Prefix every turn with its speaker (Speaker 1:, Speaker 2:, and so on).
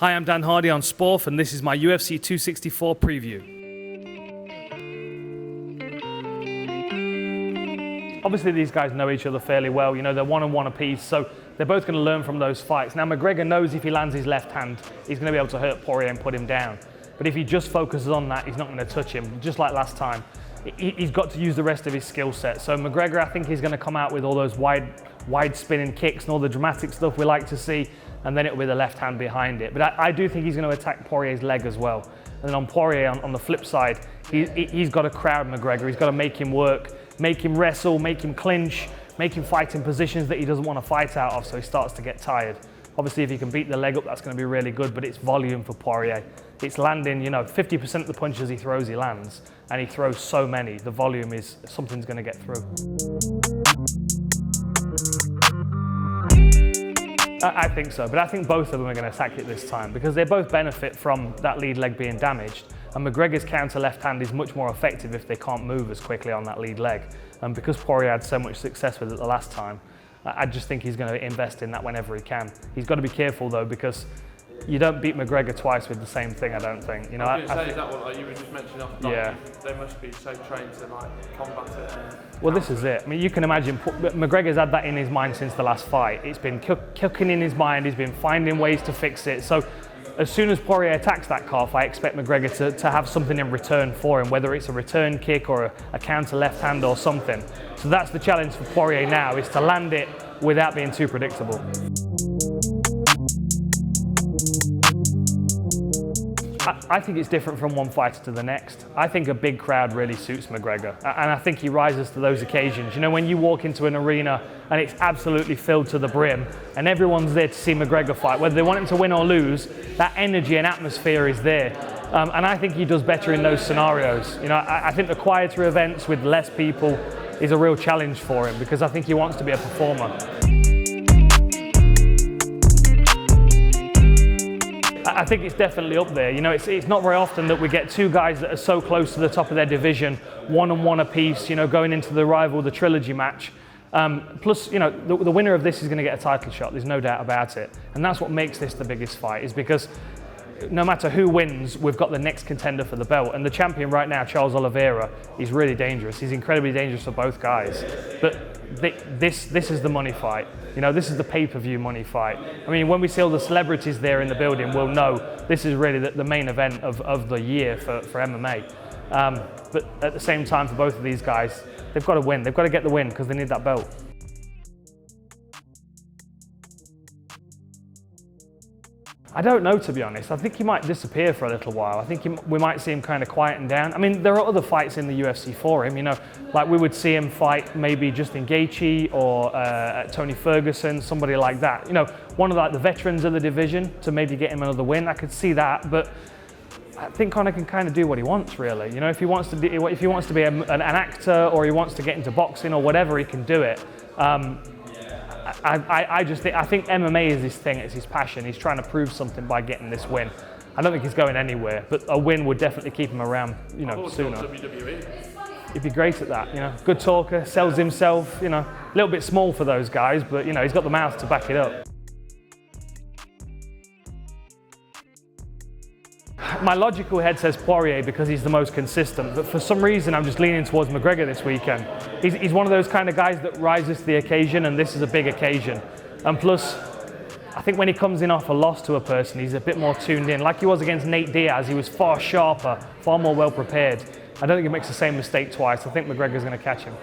Speaker 1: Hi, I'm Dan Hardy on Sporf, and this is my UFC 264 preview. Obviously, these guys know each other fairly well. You know, they're one-on-one apiece, so they're both going to learn from those fights. Now, McGregor knows if he lands his left hand, he's going to be able to hurt Poirier and put him down. But if he just focuses on that, he's not going to touch him, just like last time. He's got to use the rest of his skill set. So McGregor, I think he's going to come out with all those wide spinning kicks and all the dramatic stuff we like to see, and then it'll be the left hand behind it. But I do think he's going to attack Poirier's leg as well. And then on Poirier, on the flip side, he's got to crowd McGregor. He's got to make him work, make him wrestle, make him clinch, make him fight in positions that he doesn't want to fight out of, so he starts to get tired. Obviously, if he can beat the leg up, that's going to be really good, but it's volume for Poirier. It's landing, 50% of the punches he throws, he lands, and he throws so many. The volume is, something's going to get through. I think so, but I think both of them are going to attack it this time because they both benefit from that lead leg being damaged. And McGregor's counter left hand is much more effective if they can't move as quickly on that lead leg. And because Poirier had so much success with it the last time, I just think he's going to invest in that whenever he can. He's got to be careful though, because you don't beat McGregor twice with the same thing, I don't think.
Speaker 2: I was going to say, is that what like you were just mentioning off the top? They must be so trained to combat it.
Speaker 1: Well, this is it. I mean, you can imagine McGregor's had that in his mind since the last fight. It's been cooking in his mind. He's been finding ways to fix it. So as soon as Poirier attacks that calf, I expect McGregor to have something in return for him, whether it's a return kick or a counter left hand or something. So that's the challenge for Poirier now, is to land it without being too predictable. I think it's different from one fighter to the next. I think a big crowd really suits McGregor, and I think he rises to those occasions. You know, when you walk into an arena and it's absolutely filled to the brim and everyone's there to see McGregor fight, whether they want him to win or lose, that energy and atmosphere is there. And I think he does better in those scenarios. I think the quieter events with less people is a real challenge for him because I think he wants to be a performer. I think it's definitely up there. It's not very often that we get two guys that are so close to the top of their division, one-on-one apiece, going into the trilogy match. Plus, the winner of this is going to get a title shot. There's no doubt about it. And that's what makes this the biggest fight, is because no matter who wins, we've got the next contender for the belt. And the champion right now, Charles Oliveira, is really dangerous. He's incredibly dangerous for both guys. But this is the money fight. This is the pay-per-view money fight. I mean, when we see all the celebrities there in the building, we'll know this is really the main event of the year for MMA. But at the same time, for both of these guys, they've got to win. They've got to get the win because they need that belt. I don't know, to be honest. I think he might disappear for a little while. I think we might see him kind of quieten down. I mean, there are other fights in the UFC for him, like we would see him fight maybe Justin Gaethje or Tony Ferguson, somebody like that. One of the veterans of the division to maybe get him another win. I could see that, but I think Conor can kind of do what he wants, really. If he wants to be an actor or he wants to get into boxing or whatever, he can do it. I think MMA is his thing, it's his passion. He's trying to prove something by getting this win. I don't think he's going anywhere, but a win would definitely keep him around, sooner.
Speaker 2: WWE.
Speaker 1: He'd be great at that, Good talker, sells himself, a little bit small for those guys, but he's got the mouth to back it up. My logical head says Poirier because he's the most consistent, but for some reason I'm just leaning towards McGregor this weekend. He's one of those kind of guys that rises to the occasion, and this is a big occasion. And plus, I think when he comes in off a loss to a person, he's a bit more tuned in. Like he was against Nate Diaz, he was far sharper, far more well prepared. I don't think he makes the same mistake twice. I think McGregor's going to catch him.